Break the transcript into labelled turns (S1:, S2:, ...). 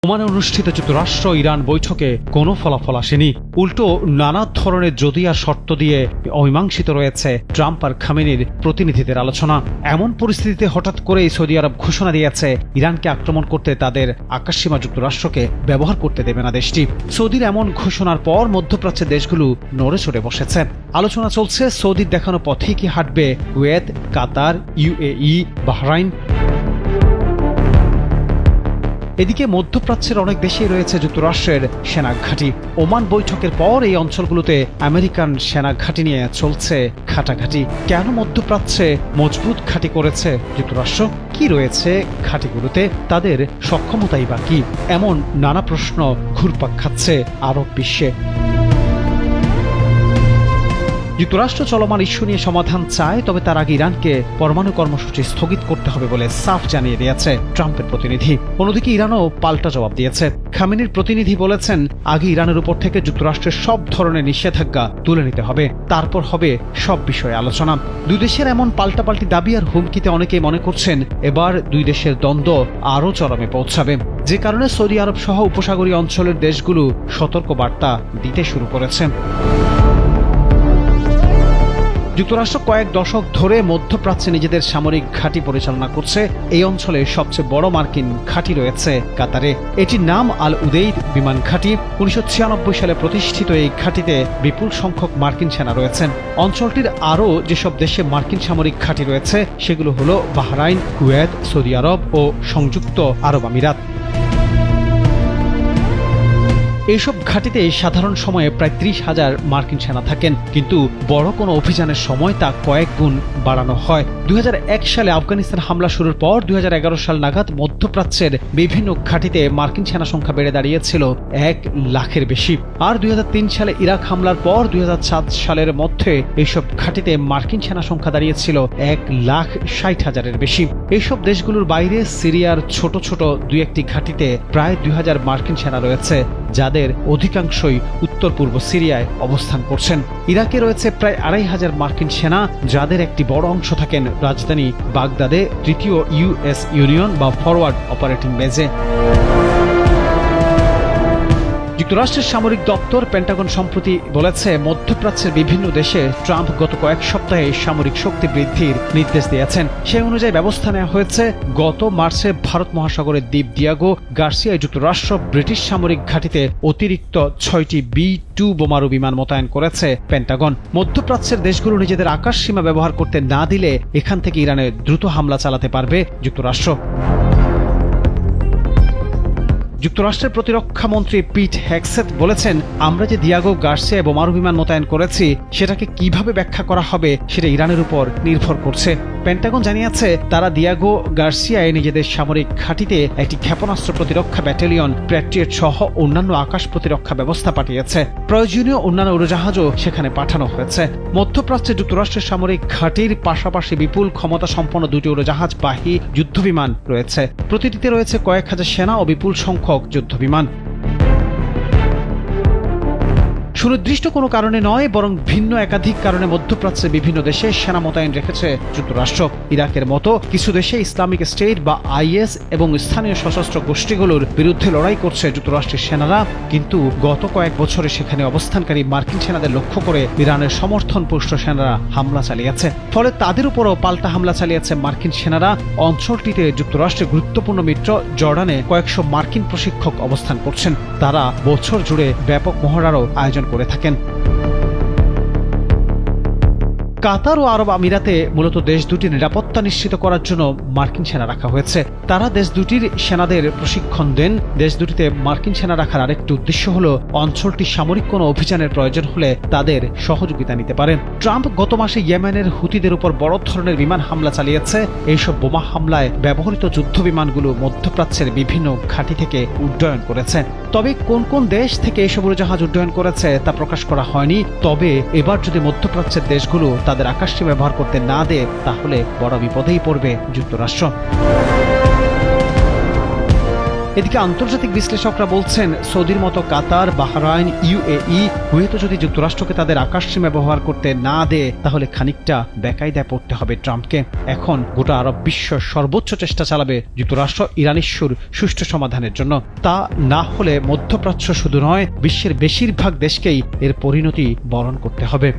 S1: ওমানে অনুষ্ঠিত যুক্তরাষ্ট্র ইরান বৈঠকে কোনো ফলাফল আসেনি। উল্টো নানা ধরনের যদি আর শর্ত দিয়ে অমীমাংসিত রয়েছে ট্রাম্প আর খামেনির প্রতিনিধিদের আলোচনা। এমন পরিস্থিতিতে হঠাৎ করেই সৌদি আরব ঘোষণা দিয়েছে ইরানকে আক্রমণ করতে তাদের আকাশসীমা যুক্তরাষ্ট্রকে ব্যবহার করতে দেবে না দেশটি। সৌদির এমন ঘোষণার পর মধ্যপ্রাচ্যের দেশগুলো নড়ে চড়ে বসেছে। আলোচনা চলছে সৌদির দেখানো পথেই কি হাঁটবে কুয়েত, কাতার, ইউএই, বাহরাইন। এদিকে মধ্যপ্রাচ্যের অনেক দেশেই রয়েছে যুক্তরাষ্ট্রের সেনা ঘাঁটি। ওমান বৈঠকের পর এই অঞ্চলগুলোতে আমেরিকান সেনা ঘাঁটি নিয়ে চলছে ঘাটাঘাটি। কেন মধ্যপ্রাচ্যে মজবুত ঘাঁটি করেছে যুক্তরাষ্ট্র? কি রয়েছে ঘাঁটিগুলোতে? তাদের সক্ষমতাই বা কি? এমন নানা প্রশ্ন ঘুরপাক খাচ্ছে আরব বিশ্বে। যুক্তরাষ্ট্র চলমান ইস্যু নিয়ে সমাধান চায়, তবে তার আগে ইরানকে পরমাণু কর্মসূচি স্থগিত করতে হবে বলে সাফ জানিয়ে দিয়েছে ট্রাম্পের প্রতিনিধি। অন্যদিকে ইরানও পাল্টা জবাব দিয়েছে। খামেনির প্রতিনিধি বলেছেন, আগে ইরানের উপর থেকে যুক্তরাষ্ট্রের সব ধরনের নিষেধাজ্ঞা তুলে নিতে হবে, তারপর হবে সব বিষয়ে আলোচনা। দুই দেশের এমন পাল্টাপাল্টি দাবি আর হুমকিতে অনেকেই মনে করছেন এবার দুই দেশের দ্বন্দ্ব আরও চরমে পৌঁছাবে, যে কারণে সৌদি আরব সহ উপসাগরীয় অঞ্চলের দেশগুলো সতর্ক বার্তা দিতে শুরু করেছে। যুক্তরাষ্ট্র কয়েক দশক ধরে মধ্যপ্রাচ্যে নিজেদের সামরিক ঘাঁটি পরিচালনা করছে। এই অঞ্চলে সবচেয়ে বড় মার্কিন ঘাঁটি রয়েছে কাতারে। এটির নাম আল উদেইদ বিমান ঘাঁটি। 1996 সালে প্রতিষ্ঠিত এই ঘাঁটিতে বিপুল সংখ্যক মার্কিন সেনা রয়েছেন। অঞ্চলটির আরও যেসব দেশে মার্কিন সামরিক ঘাঁটি রয়েছে সেগুলো হলো বাহরাইন, কুয়েত, সৌদি আরব ও সংযুক্ত আরব আমিরাত। এইসব ঘাঁটিতে সাধারণ সময়ে প্রায় 30,000 মার্কিন সেনা থাকেন, কিন্তু বড় কোনো অভিযানের সময় তা কয়েক গুণ বাড়ানো হয়। 2001 সালে আফগানিস্তান হামলা শুরুর পর 2011 সাল নাগাদ মধ্যপ্রাচ্যের বিভিন্ন ঘাঁটিতে মার্কিন সেনা সংখ্যা বেড়ে দাঁড়িয়েছিল 1 লাখের বেশি। আর 2003 সালে ইরাক হামলার পর 2007 সালের মধ্যে এইসব ঘাঁটিতে মার্কিন সেনা সংখ্যা দাঁড়িয়েছিল 1,60,000-এর বেশি। এইসব দেশগুলোর বাইরে সিরিয়ার ছোট ছোট দুই একটি ঘাঁটিতে প্রায় 2000 মার্কিন সেনা রয়েছে, যাদের অধিকাংশই উত্তর পূর্ব সিরিয়ায় অবস্থান করছেন। ইরাকে রয়েছে প্রায় 2,500 মার্কিন সেনা, যাদের একটি বড় অংশ থাকেন রাজধানী বাগদাদে তৃতীয় ইউএস ইউনিয়ন বা ফরওয়ার্ড অপারেটিং বেজে। যুক্তরাষ্ট্রের সামরিক দপ্তর পেন্টাগন সম্প্রতি বলেছে, মধ্যপ্রাচ্যের বিভিন্ন দেশে ট্রাম্প গত কয়েক সপ্তাহে সামরিক শক্তি বৃদ্ধির নির্দেশ দিয়েছেন। সেই অনুযায়ী ব্যবস্থা নেওয়া হয়েছে। গত মার্চে ভারত মহাসাগরের দ্বীপ ডিয়াগো গার্সিয়ায় যুক্তরাষ্ট্র ব্রিটিশ সামরিক ঘাঁটিতে অতিরিক্ত 6টি B-2 বোমারু বিমান মোতায়েন করেছে পেন্টাগন। মধ্যপ্রাচ্যের দেশগুলো নিজেদের আকাশ সীমা ব্যবহার করতে না দিলে এখান থেকে ইরানে দ্রুত হামলা চালাতে পারবে যুক্তরাষ্ট্র। যুক্তরাষ্ট্রের প্রতিরক্ষা মন্ত্রী পিট হেগসেথ বলেছেন, আমরা যে ডিয়াগো গার্সিয়ায় বোমারু বিমান মোতায়েন করেছি সেটাকে কিভাবে ব্যাখ্যা করা হবে সেটা ইরানের উপর নির্ভর করছে। পেন্টাগন জানিয়েছে, তারা ডিয়াগো গার্সিয়ায় নিজেদের সামরিক ঘাঁটিতে একটি ক্ষেপণাস্ত্র প্রতিরক্ষা ব্যাটালিয়ন, প্যাট্রিয়ট সহ অন্যান্য আকাশ প্রতিরক্ষা ব্যবস্থা পাঠিয়েছে। প্রয়োজনীয় অন্যান্য উড়োজাহাজও সেখানে পাঠানো হয়েছে। মধ্যপ্রাচ্যে যুক্তরাষ্ট্রের সামরিক ঘাঁটির পাশাপাশি বিপুল ক্ষমতা সম্পন্ন দুটি উড়োজাহাজবাহী যুদ্ধবিমান রয়েছে। প্রতিটিতে রয়েছে কয়েক হাজার সেনা ও বিপুল সংখ্যক যুদ্ধবিমান। সুনির্দিষ্ট কোনো কারণে নয়, বরং ভিন্ন একাধিক কারণে মধ্যপ্রাচ্যের বিভিন্ন দেশে সেনা মোতায়েন রেখেছে যুক্তরাষ্ট্র। ইরাকের মতো কিছু দেশে ইসলামিক স্টেট বা IS এবং স্থানীয় সশস্ত্র গোষ্ঠীগুলোর বিরুদ্ধে লড়াই করছে যুক্তরাষ্ট্রের সেনারা, কিন্তু গত কয়েক বছরে সেখানে অবস্থানকারী মার্কিন সেনাদের লক্ষ্য করে ইরানের সমর্থনপুষ্ট সেনারা হামলা চালিয়েছে। ফলে তাদের উপরও পাল্টা হামলা চালিয়েছে মার্কিন সেনারা। অঞ্চলটিতে যুক্তরাষ্ট্রের গুরুত্বপূর্ণ মিত্র জর্ডানে কয়েকশো মার্কিন প্রশিক্ষক অবস্থান করছেন। তারা বছর জুড়ে ব্যাপক মহড়ারও আয়োজন করে থাকেন। কাতার ও আরব আমিরাতে মূলত দেশ দুটির নিরাপত্তা নিশ্চিত করার জন্য মার্কিন সেনা রাখা হয়েছে। তারা দেশ দুটির সেনাদের প্রশিক্ষণ দেন। দেশ দুটিতে মার্কিন সেনা রাখার আরেকটি উদ্দেশ্য হল অঞ্চলটি সামরিক কোনো অভিযানের প্রয়োজন হলে তাদের সহযোগিতা নিতে পারেন। ট্রাম্প গত মাসে ইয়েমেনের হুতিদের উপর বড় ধরনের বিমান হামলা চালিয়েছে। এইসব বোমা হামলায় ব্যবহৃত যুদ্ধ বিমানগুলো মধ্যপ্রাচ্যের বিভিন্ন ঘাঁটি থেকে উড্ডয়ন করেছে। তবে কোন কোন দেশ থেকে এসব উড়োজাহাজ উড্ডয়ন করেছে তা প্রকাশ করা হয়নি। তবে এবার যদি মধ্যপ্রাচ্যের দেশগুলো তাদের আকাশসীমা ব্যবহার করতে না দেয়, তাহলে বড় বিপদেই পড়বে যুক্তরাষ্ট্র। এদিকে আন্তর্জাতিক বিশ্লেষকরা বলছেন, সৌদির মতো কাতার, বাহরাইন, ইউএই, কুয়েতও যদি যুক্তরাষ্ট্রকে তাদের আকাশসীমা ব্যবহার করতে না দেয়, তাহলে খানিকটা বেকায়দায় পড়তে হবে ট্রাম্পকে। এখন গোটা আরব বিশ্ব সর্বোচ্চ চেষ্টা চালাবে যুক্তরাষ্ট্র ইরান ইস্যুর সুষ্ঠু সমাধানের জন্য। তা না হলে মধ্যপ্রাচ্য শুধু নয়, বিশ্বের বেশিরভাগ দেশকেই এর পরিণতি বরণ করতে হবে।